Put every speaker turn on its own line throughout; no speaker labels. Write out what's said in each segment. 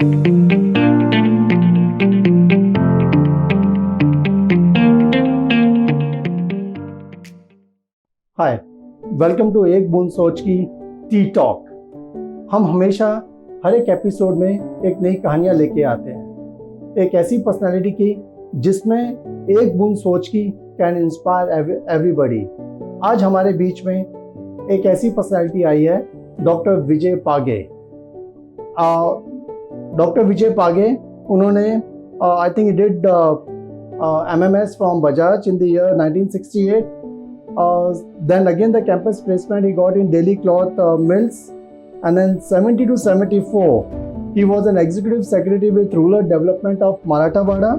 Hi, welcome to एक बूंद सोच की टी टॉक। हम हमेशा हर एक एपिसोड में एक नई कहानियां लेके आते हैं, एक ऐसी पर्सनालिटी की जिसमें एक बूंद सोच की कैन इंस्पायर एवरीबॉडी। आज हमारे बीच में एक ऐसी पर्सनालिटी आई है, डॉक्टर विजय पागे। डॉक्टर विजय पागे, उन्होंने I think he did MMS from Bajaj in the year 1968. Then again the campus placement he got in Delhi Cloth Mills, and then 70 to 74 he was an executive secretary with rural development of Marathwada,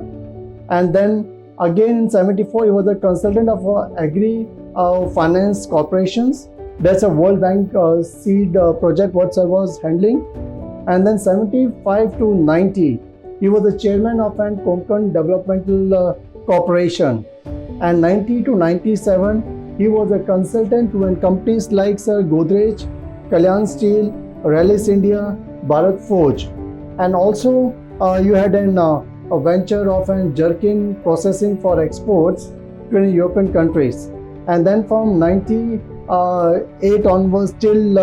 and then again in 74 he was a consultant of agri finance corporations. That's a World Bank seed project what sir was handling. And then 75 to 90 he was the chairman of an Konkan Developmental Corporation, and 90 to 97 he was a consultant to companies like Sir Godrej, Kalyan Steel, Rallis India, Bharat Forge, and also you had a venture of an jerkin processing for exports to European countries. And then from 98 onwards till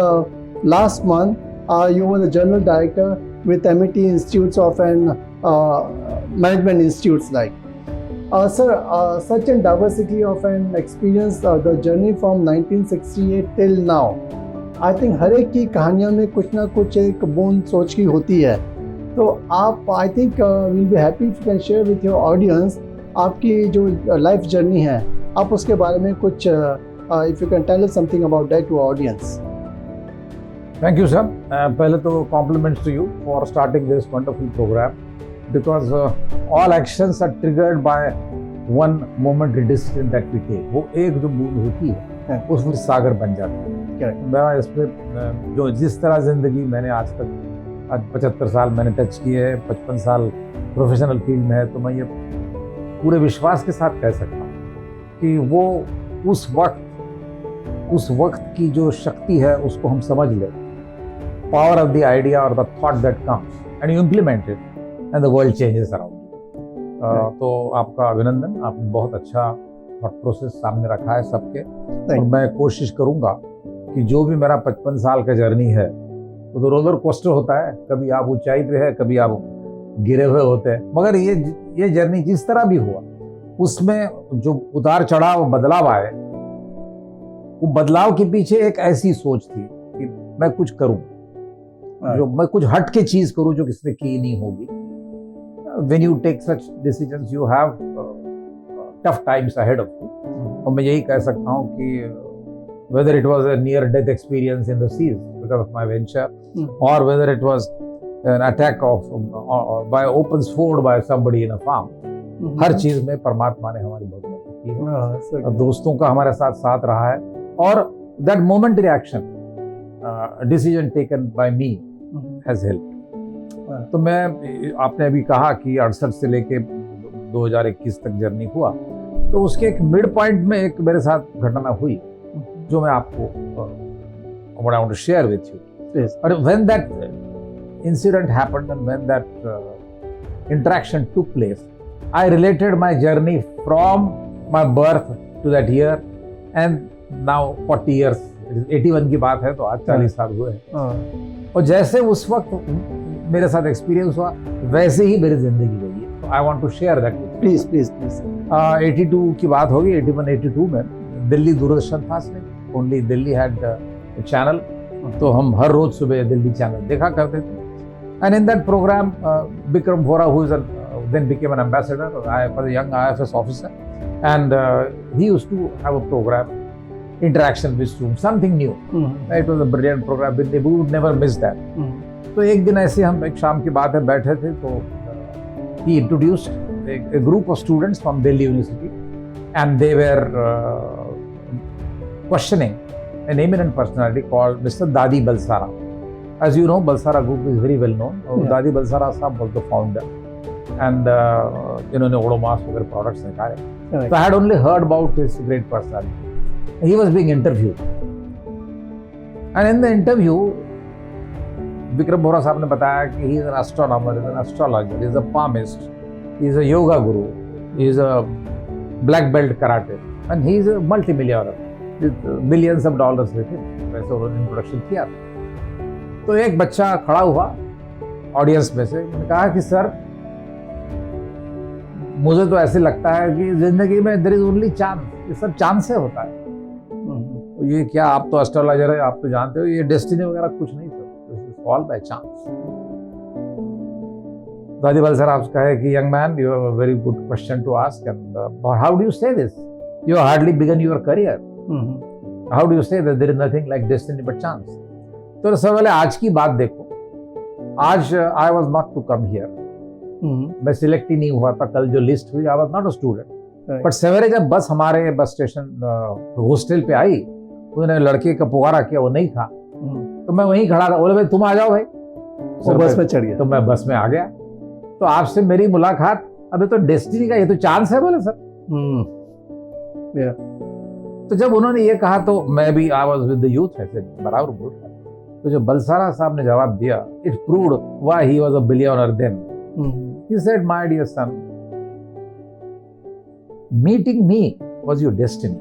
last month, you were the general director with MIT Institutes of an management institutes like. Sir, such a diversity of an experience, the journey from 1968 till now. I think हर एक की कहानियों में कुछ ना कुछ एक बूंद सोच की होती है। तो आप I think will be happy if you can share with your audience आपकी जो लाइफ जर्नी है, आप उसके बारे में कुछ if you can tell us something about that to audience.
Thank you, sir. पहले तो compliments to you for starting this wonderful program, because all actions are triggered by one momentary decision that we take. वो एक जो बूंद होती है उस फिर सागर बन जाती है। मैं इस पे जो जिस तरह ज़िंदगी मैंने आज तक 75 साल मैंने टच किए है, 55 साल प्रोफेशनल फील्ड में है, तो मैं ये पूरे विश्वास के साथ कह सकता हूँ कि वो उस वक्त की जो शक्ति है उसको हम समझ लें, power of the idea or the thought that comes and you implement it and the world changes around you. तो आपका अभिनंदन, आपने बहुत अच्छा थॉट प्रोसेस सामने रखा है सबके, और मैं कोशिश करूंगा कि जो भी मेरा 55 साल का जर्नी है वो तो रोलर कोस्टर होता है, कभी आप ऊंचाई पे है, कभी आप गिरे हुए होते हैं, मगर ये जर्नी जिस तरह भी हुआ उसमें जो उतार चढ़ाव बदलाव आए, वो बदलाव के पीछे एक ऐसी सोच थी कि मैं कुछ करूं, जो मैं कुछ हट के चीज करूं जो किसी ने की नहीं होगी। When you take such decisions, you have tough times ahead of you. और मैं यही कह सकता हूँ कि whether it was a near-death experience in the seas because of my venture, or whether it was an attack by open sword by somebody in a farm, हर चीज में परमात्मा ने हमारी बहुत मदद की है। दोस्तों का हमारे साथ रहा है, और that momentary action, decision taken by me has helped. तो मैं, आपने अभी कहा कि 68 से लेके 2021 तक जर्नी हुआ, तो उसके एक मिड पॉइंट में एक मेरे साथ घटना हुई जो मैं आपको I want to share with you.
Yes.
But when that incident happened and when that interaction took place, I related my journey from my birth to that year, and now 40 years, 81 की बात है, तो आज 40 साल हुए हैं। और जैसे उस वक्त मेरे साथ एक्सपीरियंस हुआ वैसे ही मेरी जिंदगी गई है, तो I want to share that with
please please please.
82 की बात होगी, 81-82 में दिल्ली दूरदर्शन था, ओनली दिल्ली हैड चैनल, तो हम हर रोज सुबह दिल्ली चैनल देखा करते थे। And in that programme Bikram Vora, who is then became an ambassador for the young IFS officer, and he used to have a program, interaction with students, something new. It was a brilliant program, we would never miss that. तो एक दिन ऐसे हम, एक शाम की बात है, बैठे थे, तो he introduced a group of students from Delhi University, and they were questioning an eminent personality called Mr. Dadi Balsara. As you know, Balsara Group is very well known. Dadi Balsara साहब was the founder, and इन्होंने Odomos वगैरह products निकाले. So I had only heard about his great personality. He was being interviewed, and in the interview Vikram बोरा साहब ने बताया कि he is an astronomer, is an astrologer, is a palmist, he is a yoga guru, he is a black belt karate, and he is a multi-millionaire with millions of dollars with him. वैसे उन्होंने introduction किया था। तो एक बच्चा खड़ा हुआ audience में से, उन्होंने कहा कि सर मुझे तो ऐसे लगता है कि जिंदगी में देयर इज ओनली चांस, ये सब चांस से होता है। तो ये क्या, आप तो एस्ट्रोलॉजर है, आप तो जानते हो, ये डेस्टिनी वगैरह कुछ नहीं sir, this is all by chance. Dadiwal sir आप कहे कि young man, you have a very good question to ask, and how do you say this, you have hardly begun your career, how do you say that there is nothing like destiny but chance. तो सबसे पहले आज की बात देखो, आज I was not to come here, मैं select ही नहीं हुआ था। कल जो लिस्ट हुई, आई was not a student, but सवेरे जब बस हमारे बस स्टेशन हॉस्टल पे आई, उन्होंने लड़के का पुकारा किया, वो नहीं था, तो मैं वहीं खड़ा था। बोले भाई तुम आ जाओ भाई,
वो बस में चढ़ गया,
तो मैं बस में आ गया। तो आपसे मेरी मुलाकात, अबे तो डेस्टिनी का, ये तो चांस है। बोले सर तो जब उन्होंने ये कहा तो मैं भी I was with the youth, ऐसे बराबर बोल रहा। तो जब बलसारा साहब ने जवाब दिया, it proved why he was a billionaire then. He said, my dear son, meeting me was your destiny.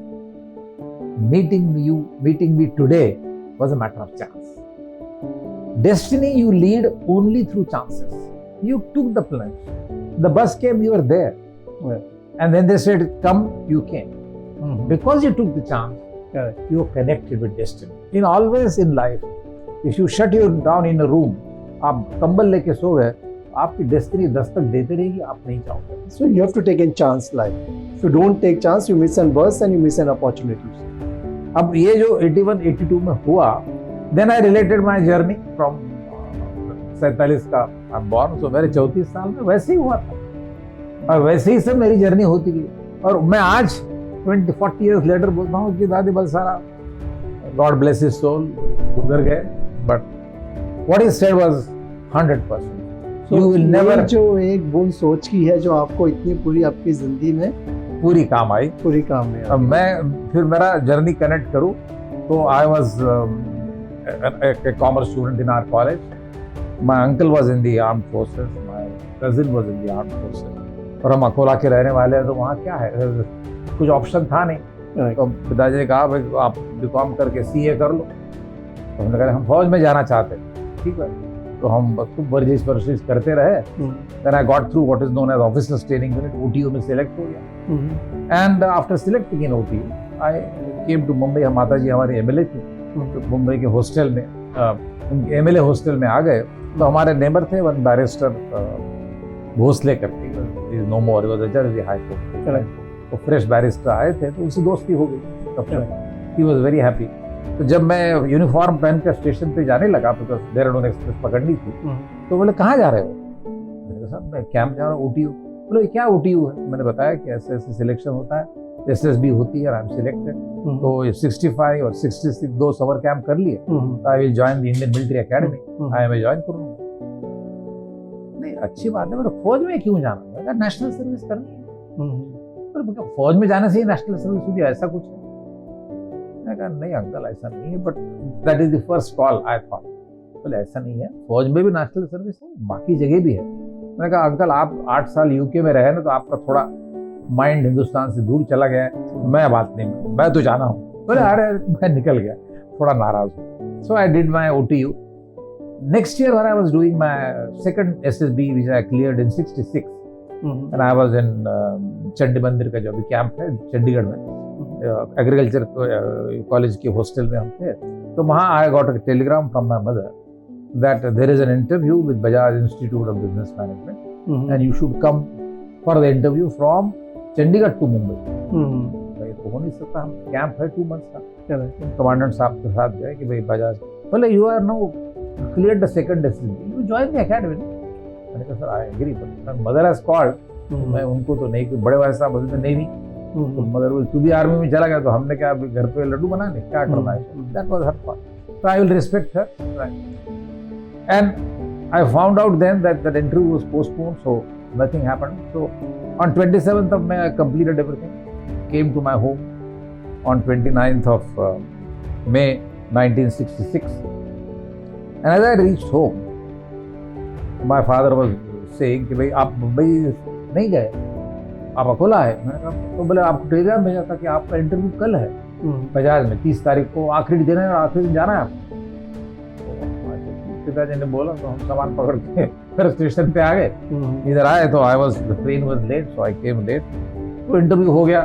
Meeting me today was a matter of chance. Destiny you lead only through chances. You took the plunge. The bus came, you were there. And then they said, come, you came. Because you took the chance, you are connected with destiny. Always in life, if you shut you down in a room, आप कंबल लेके सो गए, आपकी destiny Dastak देते रहेगी, आप नहीं चाहोगे।
So you have to take in chance life. If you don't take chance, you miss an bus and you miss an opportunities.
अब ये जो 81-82 में हुआ, then I related my journey from 47 का I'm born, so मेरे 34 साल में वैसे ही हुआ था, और वैसे ही सब मेरी जर्नी होती गई। और मैं आज 20-40 years later बोलता हूँ कि दादी Balsara, God bless his soul, गुजर गए, but what he said was 100%.
So you will never, जो एक बूंद सोच की है, जो आपको इतनी पूरी आपकी जिंदगी में
पूरी काम आई,
पूरी काम में।
अब मैं फिर मेरा जर्नी कनेक्ट करूं तो I was a commerce student in our college. My uncle was in the armed forces, my cousin was in the armed forces, और हम अकोला के रहने वाले हैं, तो वहाँ क्या है, कुछ ऑप्शन था नहीं। तो पिताजी ने कहा भाई आप बीकॉम करके सीए कर लो, तो हमने कहा हम फौज में जाना चाहते हैं। ठीक है, तो हम खूब वर्जिश करते रहे। Then I got through what is known as officers training unit, OTU में सिलेक्ट हो गया। And after selecting in OTU I came to Mumbai. माता जी हमारी एमएलए थी, तो मुंबई के हॉस्टल में, उनके एमएलए हॉस्टल में आ गए। तो हमारे नेबर थे वन बैरिस्टर भोसले करके, नो मोर, वाज अ जज द हाई कोर्ट। तो फ्रेश बैरिस्टर आए थे, तो उससे दोस्ती हो गई। तब ही वाज वेरी हैप्पी। तो जब मैं यूनिफॉर्म पहन कर स्टेशन पे जाने लगा, बिकॉज देहरादून एक्सप्रेस पकड़नी थी, तो बोले कहाँ जा रहे हो? मैंने कहा साहब मैं कैंप जा रहा हूँ, ओटीयू। बोले क्या ओटीयू है? मैंने बताया कि ऐसे ऐसे सिलेक्शन होता है, एसएसबी होती है, आई एम सिलेक्टेड। तो 65 और 66 2 समर कैंप कर लिए, I will join the Indian military academy, I am join करूँगा। नहीं अच्छी बात है, मेरे फौज में क्यों जाना? मैंने कहा नेशनल सर्विस करनी है। फौज में जाने से ही नेशनल सर्विस होती है, ऐसा कुछ है? मैंने कहा नहीं अंकल ऐसा नहीं है, but that is the first call I thought. बोले ऐसा नहीं है, फौज में भी नेशनल सर्विस है, बाकी जगह भी है। मैंने कहा अंकल आप 8 साल यूके में रहे ना, तो आपका थोड़ा माइंड हिंदुस्तान से दूर चला गया है। मैं बात नहीं, मैं तो जाना हूँ। बोले अरे मैं निकल गया, थोड़ा नाराज हूँ। So I did my OTU। Next year when I was doing my second SSB which I cleared in 66, and I was in Chandi Mandir का जो अभी कैंप है चंडीगढ़ में, एग्रीकल्चर कॉलेज के हॉस्टल में हम थे। तो वहाँ I got a telegram from my mother that there is an interview with Bajaj institute of business management and you should come for the interview from Chandigarh to Mumbai. भाई तो हो नहीं सकता, हम कैंप है 2 months का। कमांडेंट साहब के साथ गए कि भाई बजाज, बोले you are now clear the second SSB, you join the academy. मैंने कहा sir I agree, but mother has called. मैं उनको तो नहीं, बड़े भाई साहब बोलते नहीं, तो मदर बोली तू भी आर्मी में चला गया, तो हमने क्या घर पे लड्डू बनाने, क्या करना है? That was her call, so I will respect her, and I found out then that that interview was postponed, so nothing happened. So on 27th of May I completed everything, came to my home on 29th of May 1966, And as I reached home, my father was saying कि भाई आप मुंबई नहीं गए, आप अकोला है। मैंने कहा तो बोले आपको टेलीग्राम भेजा था कि आपका इंटरव्यू कल है बजाज में, 30 तारीख को आखिरी दिन है और आखिरी दिन जाना है आपको। तो पिताजी ने बोला तो हम सामान पकड़ के फिर स्टेशन पे आ गए। इधर आए तो I was the train was late, so I came late. तो इंटरव्यू हो गया।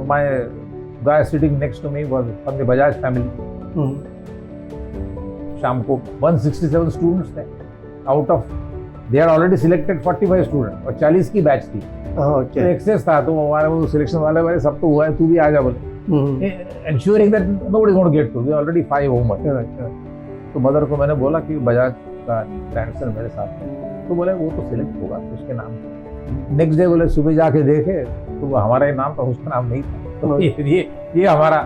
My guy sitting next to me was from the Bajaj family. शाम को 167 स्टूडेंट्स थे out of, they are already selected 45 student और 40 की बैच थी। तो एक्सेस था, तो हमारे वो सिलेक्शन वाले सब तो हुआ है, तू भी आ जा बोले, ensuring that nobody is going to get through, we already 5 homework। तो मदर को मैंने बोला कि बजाज का ग्रैंडसन मेरे साथ है। तो बोले वो तो सिलेक्ट होगा तो उसके नाम। नेक्स्ट डे बोले सुबह जाके देखे तो वो हमारा ही नाम था, उसका नाम नहीं था। तो ये हमारा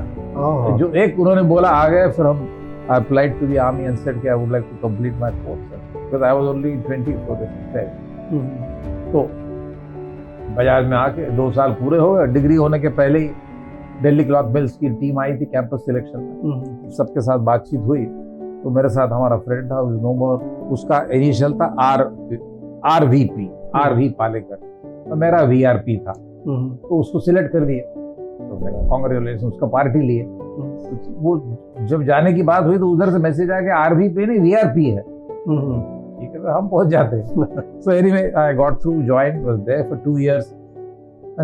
जो एक उन्होंने बोला आ गए। फिर हम I applied to the army and said कि I would like to complete my course because I was only 20 for this। तो बजाज में आके 2 साल पूरे हो गए। डिग्री होने के पहले ही दिल्ली क्लॉथ मिल्स की टीम आई थी कैंपस सिलेक्शन में, सबके साथ बातचीत हुई। तो मेरे साथ हमारा फ्रेंड था नो मोर, उसका इनिशियल था RVP, RV पालेकर, तो मेरा VRP था। तो उसको सिलेक्ट कर दिए। तो मेरा कांग्रेचुलेशन, उसका पार्टी लिए। वो जब जाने की बात हुई तो उधर से मैसेज आया कि RVP नहीं VRP है। ठीक है, तो हम पहुंच जाते हैं। So anyway I got through, join, was there for 2 years।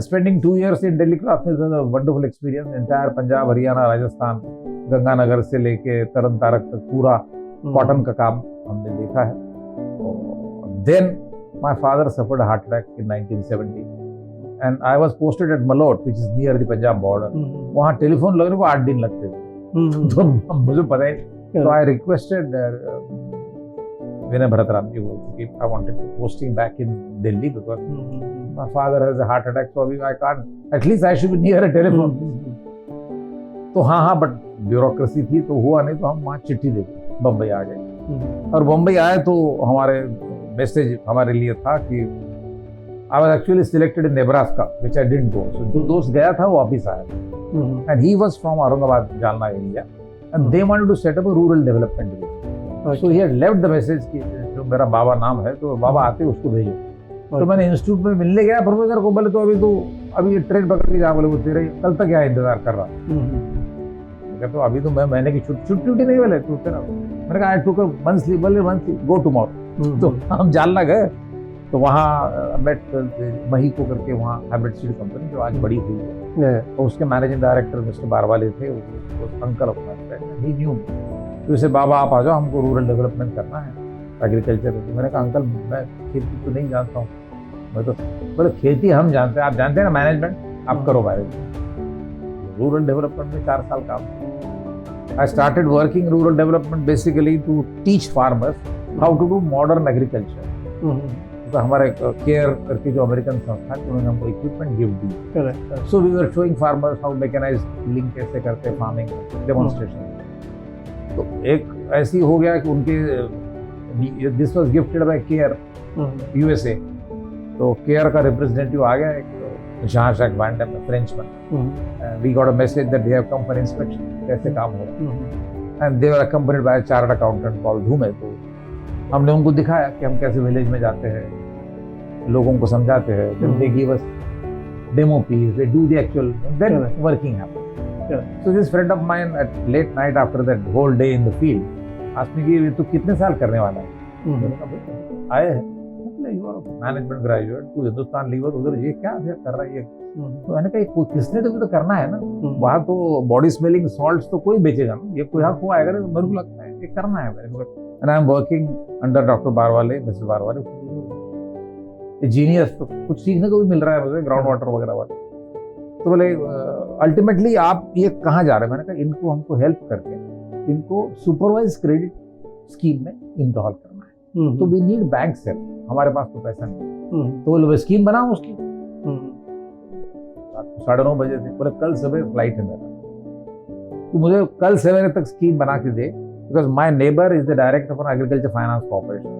Spending 2 years in Delhi Cloth Mills was a wonderful experience। Entire Punjab, Haryana, Rajasthan, Ganganagar से लेके तरन तारक तक पूरा कॉटन का काम हमने देखा है। Then my father suffered a heart attack in 1970 and I was posted at Malot, which is near the Punjab border। वहाँ टेलीफोन लगने को 8 दिन लगते थे। तो मुझे पता है, तो I requested Vinay Bharatram ji कि I wanted to posting back in Delhi because my father has a heart attack, so अभी I can't, at least I should be near a telephone। तो हाँ, बट ब्यूरोक्रेसी थी तो हुआ नहीं। तो हम वहाँ चिट्ठी दे के बम्बई आ गए। और बम्बई आए तो हमारे मैसेज हमारे लिए था कि I was actually selected in Nebraska, which I didn't go। So जो दोस्त गया था वो वापिस आया। And he was from Aurangabad, Jalna area, and they wanted to set up a rural development division। So he had left the message कि जो मेरा बाबा नाम है तो बाबा आते उसको भेजो। तो मैंने इंस्टीट्यूट में मिलने गया प्रोफेसर को। बोले तो अभी ट्रेन पकड़ के जा, बोले वो तेरे कल तक यहाँ इंतजार कर रहा। तो अभी तो मैं महीने की छुट्टी नहीं बोले तो तेरा। मैंने कहा आई टुक अ मंथली, बोले मंथली गो टुमारो। तो हम जालना गए। तो वहाँ मेट महीको करके वहाँ हाइब्रिड सीड कंपनी जो आज बड़ी हुई है, तो उसके मैनेजिंग डायरेक्टर मिस्टर बारवाले थे, वो अंकल अपना फ्रेंड, ही न्यू। तो इसे बाबा आप आ जाओ, हमको रूरल डेवलपमेंट करना है, एग्रीकल्चर। मैंने कहा अंकल मैं खेती तो नहीं जानता हूँ। मैं तो बोले खेती हम जानते हैं, आप जानते हैं ना मैनेजमेंट, आप करो बारे में। रूरल डेवलपमेंट में 4 साल काम। I started working rural development basically to teach farmers how to do modern agriculture. तो हमारे केयर करके जो अमेरिकन संस्था थी उन्होंने हमको इक्विपमेंट गिफ्ट दी। So we were showing farmers how mechanised link कैसे करते हैं, फार्मिंग डेमोन्स्ट्रेशन। तो एक ऐसी हो गया कि उनके this was gifted by CARE USA। तो केयर का रिप्रेजेंटेटिव आ गया, एक Jean-Jacques Van Damme, Frenchman. We got a message that they have come for inspection, कैसे काम हो रहा है। And they were accompanied by chartered accountant called Dhume. तो हमने उनको दिखाया कि हम कैसे विलेज में जाते हैं, लोगों को समझाते हैं। Then they give us demo piece, they do the actual, then working happens। So this friend of mine at late night after that whole day in the field asked me कि तू कितने साल करने वाला है? मैंने कहा आए हैं, यू आर मैनेजमेंट ग्रेजुएट, तू हिंदुस्तान लीवर उधर ये क्या कर रहा है ये। तो मैंने कहा किसने तो भी तो करना है ना, वहाँ तो बॉडी स्मेलिंग सॉल्ट्स तो कोई बेचेगा ना, ये कोई को आएगा ना, मेरे को लगता है ये करना है मेरे को। And I am working under doctor Barwale, mister Barwale, genius. तो कुछ सीखने को भी मिल रहा है मुझे, ग्राउंड वाटर वगैरह वाला। तो बोले अल्टीमेटली आप ये कहाँ जा रहे हैं? मैंने कहा इनको हमको हेल्प करके इनको सुपरवाइज क्रेडिट स्कीम में इंस्टॉल करना है। तो वी नीड बैंक से, हमारे पास तो पैसा नहीं। तो बोले स्कीम बनाओ उसकी। 9:30 बजे थे, बोले कल सुबह फ्लाइट है मेरा, तो मुझे कल सवेरे तक स्कीम बना के दे, because my neighbor is the director for Agriculture Finance Corporation।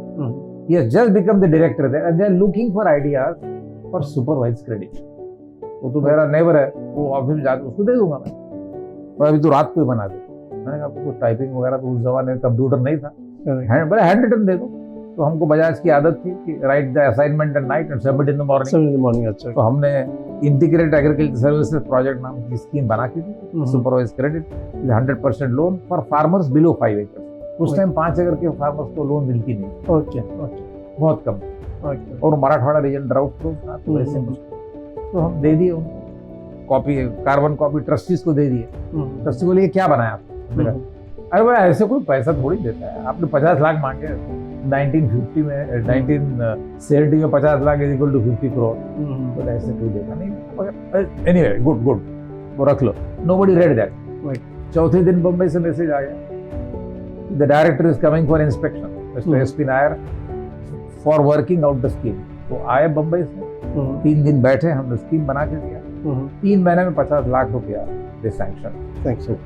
He has just become the director there and they are looking for ideas for supervised credit। वो तो मेरा नेबर है, वो ऑफिस में जाकर उसको दे दूंगा मैं, और अभी तो रात को ही बना दे। मैंने कहा आपको टाइपिंग वगैरह तो उस जमाने में कंप्यूटर नहीं था, बोले हैंड रिटन दे दो। तो हमको बजाज की आदत थी कि right the assignment at night and submit in the morning.
अच्छा।
तो हमने इंटीग्रेटेड एग्रीकल्चर सर्विसेज प्रोजेक्ट नाम की स्कीम बना की थी, supervise credit 100% loan for farmers below 5 एकड़। उस टाइम 5 एकड़ के फार्मर्स को लोन मिलती नहीं,
ओके
बहुत कम। और मराठवाड़ा रीजन ड्राउट प्रूफ था, तो वैसे तो हम दे दिए उनको कॉपी, कार्बन कॉपी ट्रस्टीज को दे दिए। ट्रस्टी बोले क्या बनाया आपने? अरे भाई ऐसे कोई पैसा थोड़ी देता है, आपने 50 लाख मांगे 1950 में, 1970 में 50 lakh is equal to 50 crore. तो ऐसे कोई देता नहीं। एनीवे गुड वो रख लो। Nobody read that. चौथे दिन बम्बई से मैसेज आ गया, the director is coming for inspection, mister SP Nair, for working out the scheme. तो आए बम्बई से, 3 दिन बैठे, हमने स्कीम बना के दिया। 3 महीने में 50 लाख रुपया दे सैंक्शन।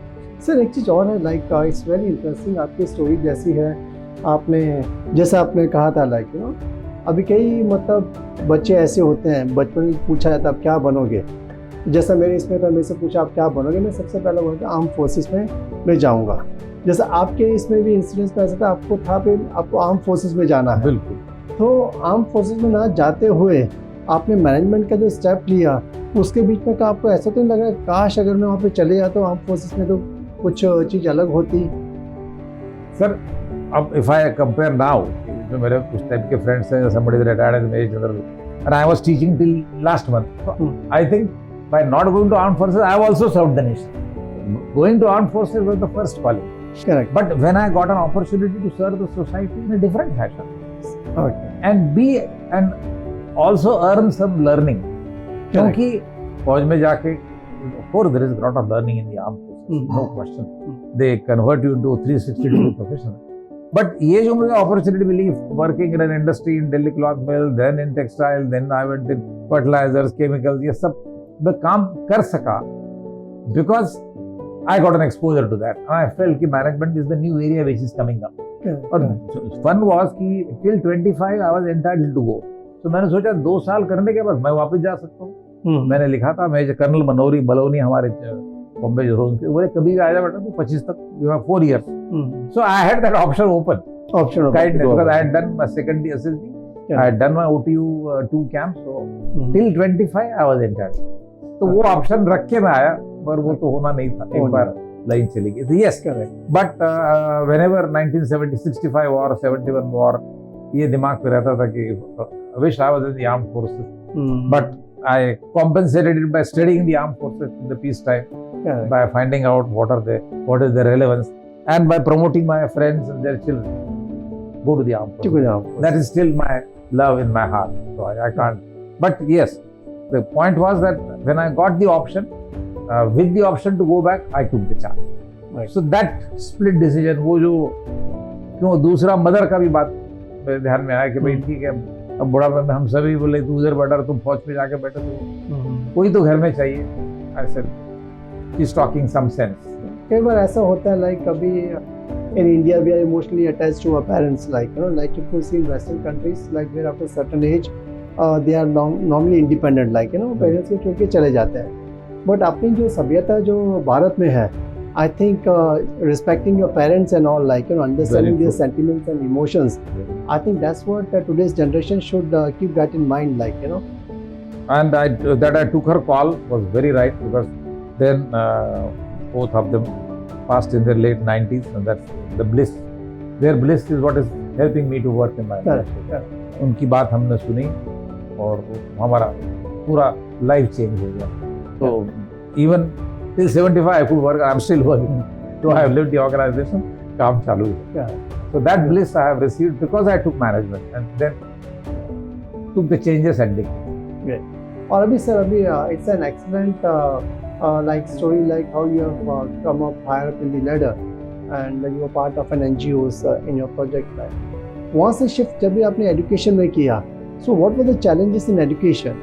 सर एक चीज़ और है, लाइक इट्स वेरी इंटरेस्टिंग, आपकी स्टोरी जैसी है। आपने जैसा आपने कहा था, लाइक यू नो, अभी कई मतलब बच्चे ऐसे होते हैं, बचपन में पूछा जाता आप क्या बनोगे, जैसा मेरे इसमें था, मेरे से पूछा आप क्या बनोगे, मैं सबसे पहले बोलता आर्म फोर्सेस में मैं जाऊंगा। जैसा आपके इसमें भी इंसिडेंस में ऐसा था, आपको था फिर आपको आर्म फोर्सेस में जाना है।
बिल्कुल।
तो आर्म फोर्सेस में ना जाते हुए आपने मैनेजमेंट का जो स्टेप लिया, उसके बीच में का आपको ऐसा तो नहीं लगा काश अगर मैं वहाँ पे चले जाता आर्म फोर्सेस में तो कुछ चीज़ अलग होती?
सर अब इफ आई कंपेयर नाउ, जो मेरे उस टाइप के फ्रेंड्स हैं, somebody is retired as Major General and I was teaching till last month, so I think by not going to armed forces I have also served the nation. Going to armed forces was the first calling.
Correct.
But when I got an opportunity to serve the society in a different fashion,
Okay.
and also earn some learning, क्योंकि फौज में जाके of course there is a lot of learning in the armed forces, no question. They convert you into a 360 degree professional. But ये जो मुझे opportunity milli working in an industry in Delhi cloth mill, then in textile, then I went in fertilizers, chemicals, ये सब मैं काम कर सका because I got an exposure to that. And I felt कि management is the new area which is coming up. और fun was कि till 25 I was entitled to go. So मैंने सोचा 2 साल करने के बाद मैं वापस जा सकता हूँ। मैंने लिखा था, मैं कर्नल मनोरी बलौनी हमारे बॉम्बे जोन के, बोले कभी भी आ जा बेटा, तो 25 तक you have 4 years. So I had that option open. Kindness, because I had done my second SSB. I had done my OTU 2 camp. So till 25 I was entitled. तो वो ऑप्शन रख के मैं आया, पर वो तो होना नहीं था, एक बार लाइन चली गई। So yes, but whenever 1970, 65 war, 71 war, ये दिमाग पे रहता था कि wish I was in the armed forces. But I compensated it by studying the armed forces in the peace time, by finding out what is their relevance, and by promoting my friends and their children go to the armed forces. That is still my love in my heart. So I can't. But yes, the point was that when I got the option, with the option to go back, I took the chance.
Right.
So that split decision, वो जो क्यों दूसरा mother का भी बात मेरे ध्यान में आया कि भाई ठीक है, अब बुढ़ापे में हम सभी बोले तू उधर बैठा, तुम फौज में जाके बैठे, तो कोई तो घर में चाहिए। I said, she's talking some sense.
कई बार ऐसा होता है, लाइक कभी in India we are emotionally attached to our parents, like you know, like if you see in Western countries, like where after a certain age they are normally independent, like you know, parents को छोड़ के चले जाते हैं। But अपनी जो सभ्यता जो भारत में है, I think respecting your parents and all, like you know, understanding their sentiments and emotions, I think that's what today's generation should keep that in mind, like you know.
And that I took her call was very right, because then both of them passed in their late 90s, and that's the bliss. Their bliss is what is helping me to work in my life. उनकी बात हमने सुनी और हमारा पूरा life change हो गया। तो even till 75 I could work. I'm still working. So I have lived the organization. काम चालू है। So that bliss I have received because I took management and then took the changes at Dick.
और अभी sir, अभी it's an excellent like story, like how you have come up higher up in the ladder and you were part of an NGOs in your project life. वहाँ से shift जब भी आपने education में किया, so what were the challenges in education?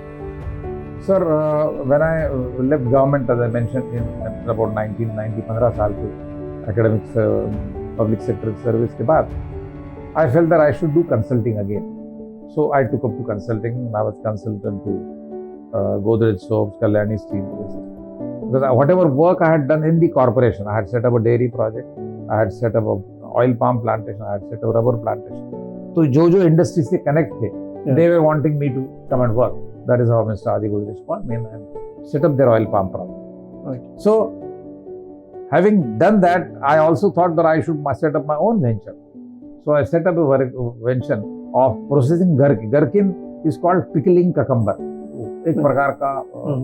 Sir, when I left government, as I mentioned, in about 1990, 15 साल के academics, public sector service के बाद, I felt that I should do consulting again. So I took up to consulting. I was consultant to Godrej Soaps, Kalyani Steel. Because whatever work I had done in the corporation, I had set up a dairy project, I had set up oil palm plantation, I had set up rubber plantation. तो जो industry से connect थे, they were wanting me to come and work. That is how Mr. Adi Godrej called me and set up their oil palm project.
Okay.
So, having done that, I also thought that I should set up my own venture. So I set up a venture of processing gherkin is called pickling cucumber. एक प्रकार का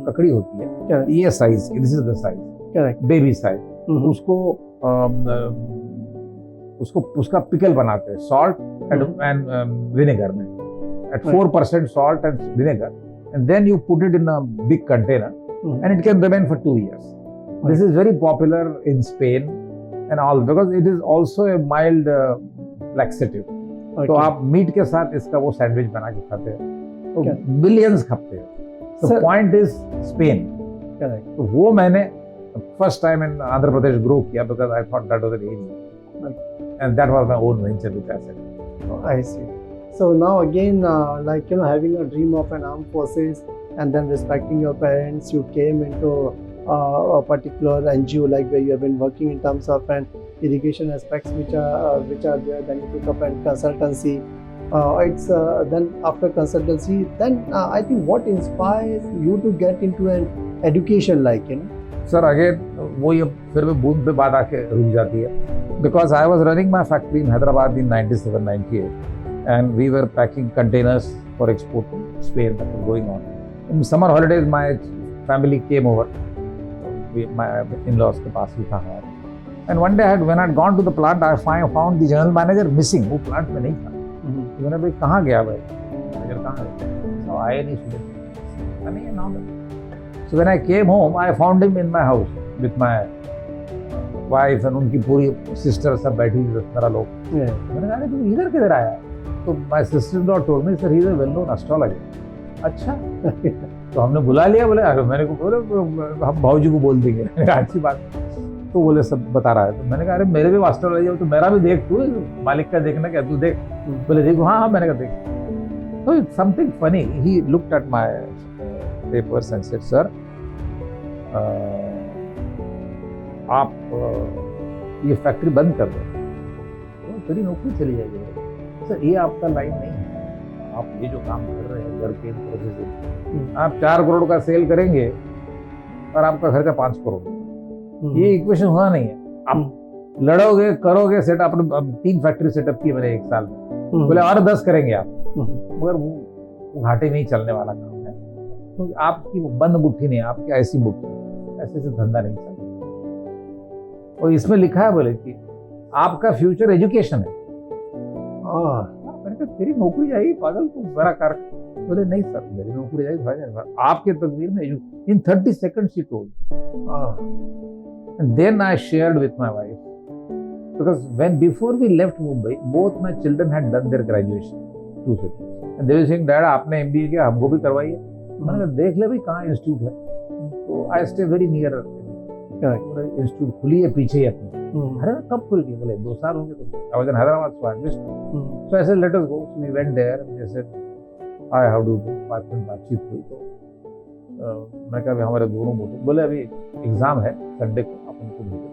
ककड़ी होती है, ये size की, this is the size,
correct,
baby size. उसको उसका पिकल बनाते हैं सॉल्ट एंड विनेगर में at 4% salt and vinegar, and then you put it in a big container and it can remain for 2 years. This is very popular in Spain and all because it is also a mild laxative. तो आप meet के साथ इसका वो sandwich बना के खाते हैं, तो बिलियंस खाते हैं. The point is Spain.
Correct.
तो वो मैंने first time in Andhra Pradesh grow किया because I thought that was an area, and that was my own venture which I set.
I see. So now again, like having a dream of an armed forces, and then respecting your parents, you came into a particular NGO like where you have been working in terms of an irrigation aspects which are there. Then you took up a consultancy. Then after consultancy, then I think what inspires you to get into an education like
Sir, again वो ये फिर भी बूंद पे बात आके रुक जाती है. Because I was running my factory in Hyderabad in 97-98. And we were packing containers for export to Spain that was going on. In summer holidays, my family came over. My in-laws के पास ही था हमारे. And one day when I had gone to the plant, I found the general manager missing. वो plant में नहीं था. तो मैंने भाई कहाँ गया भाई? Manager कहाँ गया? So आए नहीं सुबह. नहीं है नाम. So when I came home, I found him in my house with my wife and उनकी पूरी sister सब बैठी 10-12 लोग. मैंने कहा तू इधर किधर आया? तो my sister-in-law told me sir he is a well known astrologer. अच्छा. तो हमने बुला लिया. बोले अरे मैंने को बोले हम भाऊजी को बोल देंगे. अच्छी बात. तो बोले सब बता रहा है. तो मैंने कहा अरे मेरे भी एस्ट्रोलॉजी है तो मेरा भी देख, तू मालिक का देखना क्या, तू देख. बोले देखो हाँ मैंने कहा देख. तो something funny, he looked at my papers and said sir आप ये फैक्ट्री बंद कर दो तो तेरी नौकरी चली जाएगी. सर ये आपका लाइन नहीं है, आप ये जो काम कर रहे हैं गherkin प्रोसेसिंग, आप 4 करोड़ का सेल करेंगे और आपका खर्चा 5 करोड़. ये इक्वेशन होना नहीं है. आप लड़ोगे करोगे सेटअप. 3 फैक्ट्री सेटअप की मैंने 1 साल में. बोले और 10 करेंगे आप, मगर वो घाटे में ही चलने वाला काम है. तो आपकी बंद मुट्ठी नहीं है, आपकी ऐसी मुट्ठी, ऐसे से धंधा नहीं चलता. और इसमें लिखा है बोले कि आपका फ्यूचर एजुकेशन है. मैंने कहा तेरी नौकरी जाएगी पागल, तू बड़ा कर. बोले नहीं सर मेरी नौकरी जाएगी, आपके तकदीर में. इन 30 seconds she told. And then I shared with my wife because before we left Mumbai, both my children had done their graduation. 2 cities. And they were saying dad आपने MBA किया हमको भी करवाइए. मैंने कहा देख ले भाई कहाँ इंस्टीट्यूट है. तो I stay very near. Institute खुली है पीछे ही अपने. अरे कब खुल गई? बोले 2 साल हो गए. तो I was in Hyderabad, so I missed. So I said let us go. So we went there and they said hi how do you do. 5 minute बातचीत हुई. तो मैं कहा हमारे दोनों बोले अभी एग्जाम है संडे को आप उनको भेजो.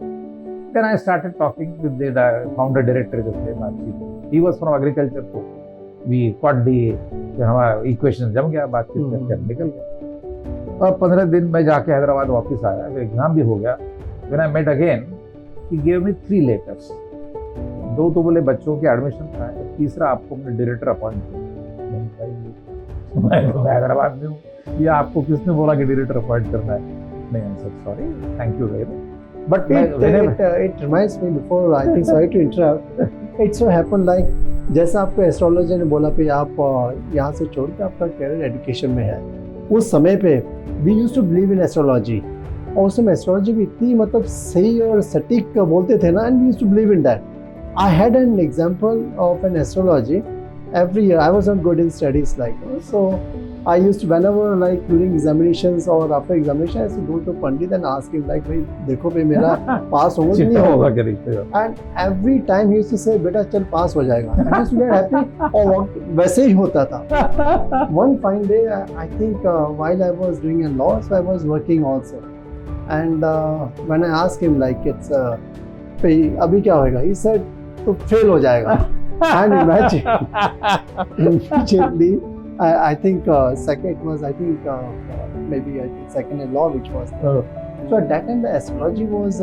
Then I started talking with the founder director के साथ बातचीत. He was from agriculture, so we got the हमारा इक्वेशन जम गया, बातचीत करके निकल गया. और 15 दिन में जाके हैदराबाद वापस आया. एग्जाम भी हो गया. When I met again, he gave me 3 letters. 2 तो बोले बच्चों के एडमिशन का है, तीसरा आपको मैंने डायरेक्टर अपॉइंट किया. मैं तो हैदराबाद में हूँ, ये आपको किसने बोला कि डायरेक्टर अपॉइंट करना है? नहीं answer sorry thank you very much.
But it reminds me before I think sorry to interrupt. It so happened like जैसा आपको एस्ट्रोलॉजर ने बोला कि आप यहाँ से छोड़ के आपका कैरियर एजुकेशन में है. उस समय पे we used to believe in astrology. और उस समय एस्ट्रोलॉजी भी इतनी मतलब सही और सटीक बोलते थे ना, and we used to believe in that. I had an example of an astrology. Every year I was not good in studies like so. I used to whenever like during examinations or after examination I used to go to Pandit and ask him like भाई देखो भाई मेरा पास होगा कि नहीं होगा. And every time he used to say बेटा चल पास हो जाएगा. I used to get happy. और वैसे ही होता था. One fine day I think while I was doing a law, so I was working also. And when I asked him like it's अभी क्या होगा, he said तो फेल हो जाएगा. And imagine, immediately, I think second it was, I think maybe I think second in law which was. So at that time the astrology was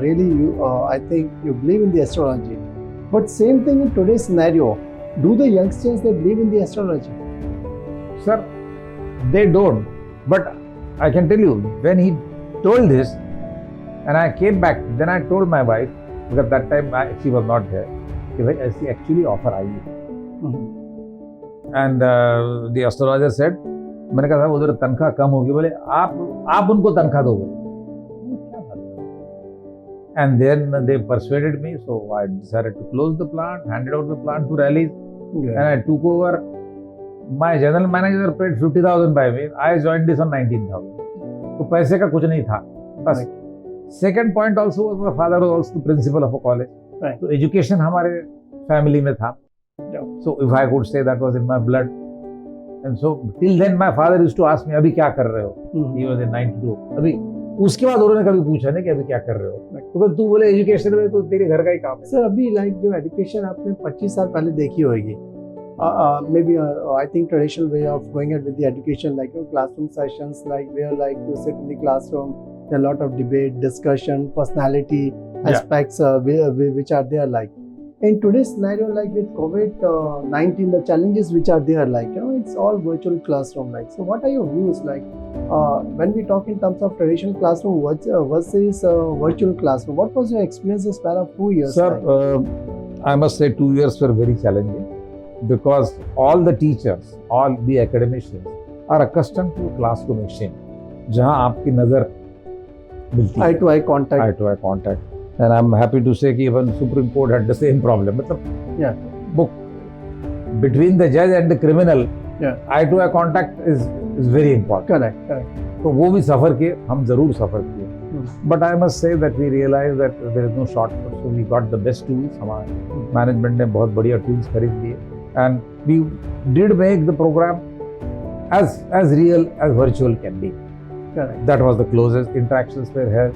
really, I think you believe in the astrology. But same thing in today's scenario. Do the youngsters, they believe in the astrology?
Sir, they don't. But I can tell you, when he told this, and I came back, then I told my wife, because that time she was not there, कि भाई ऐसी actually offer आई है. And the astrologer said, मैंने कहा था उधर तनख्वाह कम होगी, बोले आप उनको तनख्वाह दोगे. And then they persuaded me, so I decided to close the plant, handed over the plant to Rallis, and I took over. My general manager paid 50,000 by me. I joined this on 19,000. तो पैसे का कुछ नहीं था. बस. Second point also was my father was also the principal of a college.
Right.
So education हमारे family में था.
Yeah.
So if I could say that was in my blood. And so till then my father used to ask me, अभी क्या कर रहे हो? He was in 92. अभी उसके बाद उन्होंने कभी पूछा नहीं कि अभी क्या कर रहे हो. तो तू बोले एजुकेशन में तो तेरे घर का ही काम है.
सर अभी लाइक जो एजुकेशन आपने 25 साल पहले देखी होगी. Maybe I think traditional way of going ahead with the education, like classroom sessions, like where like you sit in the classroom, there are a lot of debate, discussion, personality aspects which are there. Like in today's scenario, like with COVID-19, the challenges which are there, like it's all virtual classroom. Like, so what are your views? Like when we talk in terms of traditional classroom versus virtual classroom, what was your experience this span of 2 years?
Sir, I must say 2 years were very challenging. Because all the teachers, all the academicians are accustomed to classroom exchange, जहाँ आपकी नज़र मिलती है.
Eye to eye contact.
Eye to eye contact. And I'm happy to say कि even Supreme Court had the same problem. मतलब book between the judge and the criminal, eye to eye contact is very important.
Correct.
तो वो भी सफ़र किए, हम ज़रूर सफ़र किए. But I must say that we realized that there is no shortcut, so we got the best tools. हमारे management ने बहुत बढ़िया tools खरीद लिए. And we did make the program as real as virtual can be.
Correct.
That was the closest. Interactions were held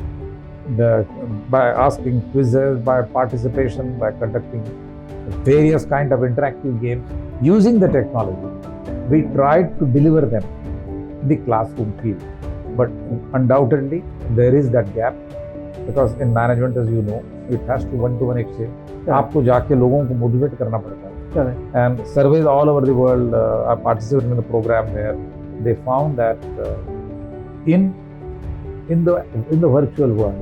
by asking quizzes, by participation, by conducting various kind of interactive games. Using the technology, we tried to deliver them the classroom feel. But undoubtedly, there is that gap because in management, as you know, it has to one-to-one exchange. आपको जाके लोगों को motivate करना पड़ता है.
Correct.
And surveys all over the world are participating in the program where they found that in the virtual world,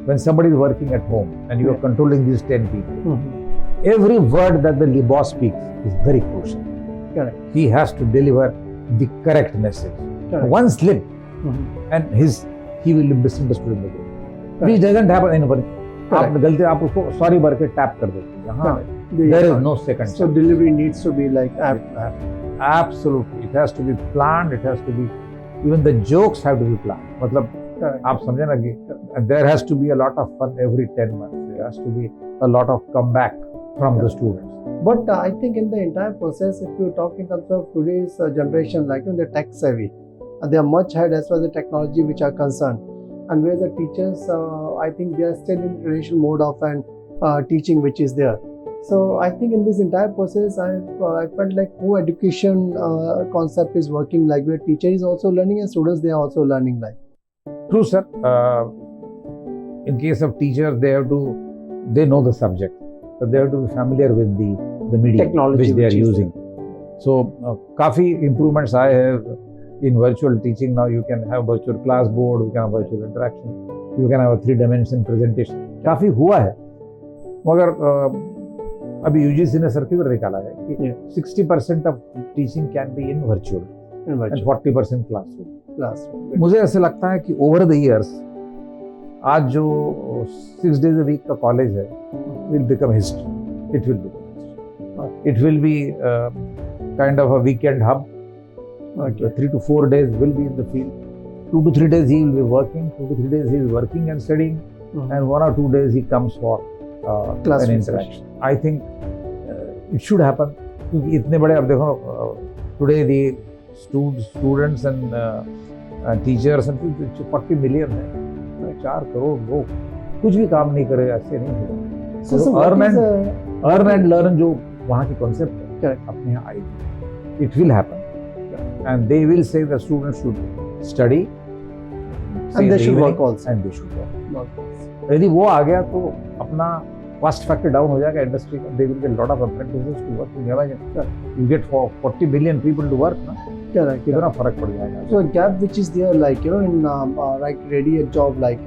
when somebody is working at home and you are controlling these 10 people, every word that the boss speaks is very crucial.
Correct.
He has to deliver the correct message.
Correct.
One slip and he will be misunderstood in the group. Which doesn't happen in work. आपने गलती आप उसको sorry भर के tap कर देते हैं. यहाँ there is no second.
So delivery needs to be like
absolutely. It has to be planned. It has to be, even the jokes have to be planned. मतलब आप समझे ना कि there has to be a lot of fun every 10 months. There has to be a lot of comeback from the students.
But I think in the entire process, if you talk in terms of today's generation, like they're tech savvy, they are much ahead as far as the technology which are concerned. And where the teachers, I think they are still in traditional mode of teaching which is there. So I think in this entire process, I felt like co-education concept is working, like where teacher is also learning and students they are also learning. Like
true, sir. In case of teachers, they know the subject, but they have to be familiar with the media
technology
which they are using. So काफी improvements आए हैं in virtual teaching. Now you can have virtual class board, you can have virtual interaction, you can have a 3-dimension presentation. काफी हुआ है, मगर अभी UGC ने circular निकाला है कि 60% of teaching can be in virtual and 40% classroom. मुझे ऐसे लगता है कि over the years आज जो 6 days a week का कॉलेज है will become history. It will become history. It will be kind of a weekend hub. 3 to 4 days will be in the field. 2 to 3 days he will be working. 2 to 3 days he is working and studying, and 1 or 2 days he comes for an interaction. I think it should happen. क्योंकि इतने बड़े अब देखो today the students and teachers and 40 million है, 4 करोड़ लोग कुछ भी काम नहीं करे, ऐसे नहीं होगा.
So,
So
what
earn
is
and learn जो वहाँ की concept है,
Correct.
अपने यहाँ आएगी. It will happen, and they will say the students should study,
and they should work also.
and they should work.
Work also.
यदि वो आ गया तो अपना cost factor down हो जाएगा industry का. They will get lot of apprentices to work. You get 40 billion people to work, ना?
Correct.
कितना फर्क पड़ जाएगा.
So a gap which is there, like in like ready a job, like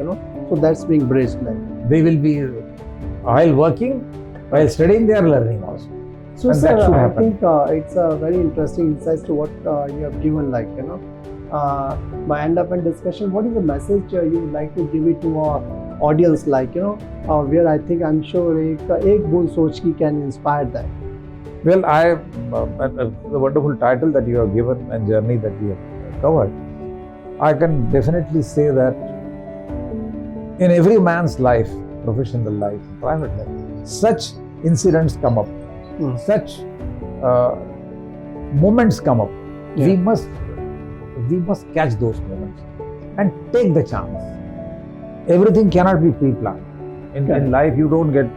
so that's being bridged, like.
They will be while working, while studying, they are learning also.
So,
And
sir,
that should
I
happen.
think it's a very interesting insights to what you have given, like by end up in discussion, what is the message you would like to give it to our audience, like where I think I'm sure एक बूंद सोच की can inspire that.
Well, the wonderful title that you have given and journey that we have covered, I can definitely say that in every man's life, professional life, private life, such incidents come up, such moments come up.
Yeah.
We must catch those moments and take the chance. Everything cannot be pre-planned. In life, you don't get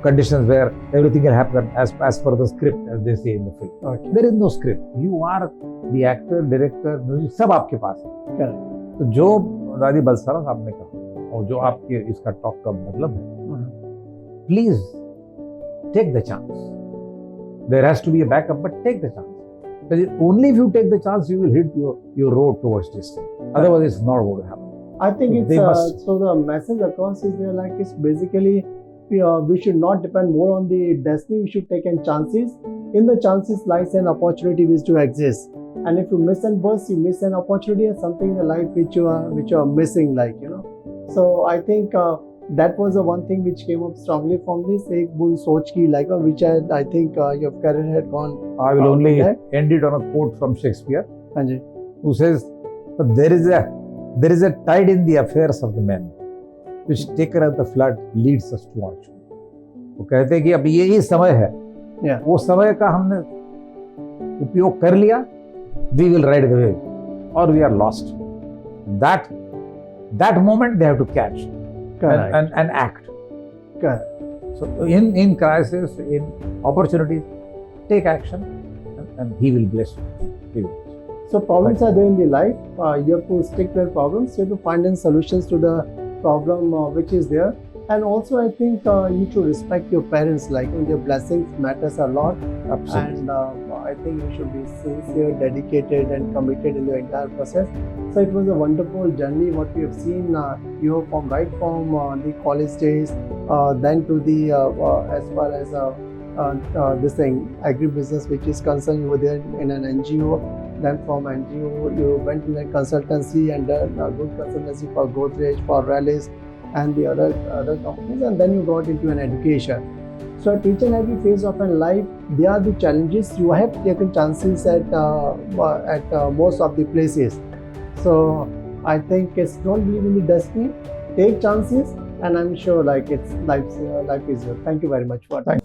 conditions where everything can happen as per the script, as they say in the film.
Okay.
There is no script. You are the actor, director, music, सब आपके पास है.
Correct.
तो जो दादी बलसारा साहब ने कहा और जो आपके इसका टॉक का मतलब है, please take the chance. There has to be a backup, but take the chance. Because only if you take the chance, you will hit your road towards destiny. Otherwise, it's not going to happen.
I think
So they must-
so the message across is there, like it's basically we should not depend more on the destiny. We should take in chances. In the chances lies an opportunity which to exist. And if you miss and burst, you miss an opportunity or something in the life which you are missing, like So I think that was the one thing which came up strongly from this एक बूंद सोच की, like which I think your career had gone.
I will only
that.
end it on a quote from Shakespeare,
हाँ जी.
who says, "There is a tide in the affairs of the men, which taken at the flood leads us to fortune." वो कहते हैं कि अब यही समय है.
Yeah.
वो समय का हमने उपयोग कर लिया. We will ride the wave, or we are lost. That moment they have to catch
Correct.
and act.
Correct.
So in crisis, in opportunities, take action, and He will bless you. He will.
So problems are there in the life. You have to stick with problems. You have to find in solutions to the problem which is there. And also, I think you should respect your parents. Like their blessings matters a lot.
Absolutely.
And I think you should be sincere, dedicated, and committed in the entire process. So it was a wonderful journey. What we have seen, you know, from the college days, then to the as far as this thing agribusiness, which is concerned, you were there in an NGO. Then from NGO, you went to the consultancy and done a good consultancy for Godrej, for Rallis, and the other companies, and then you got into an education. So at each and every phase of a life, there are the challenges. You have taken chances at most of the places. So I think it's don't believe in the destiny, take chances, and I'm sure like it's life is here. Thank you very much for that.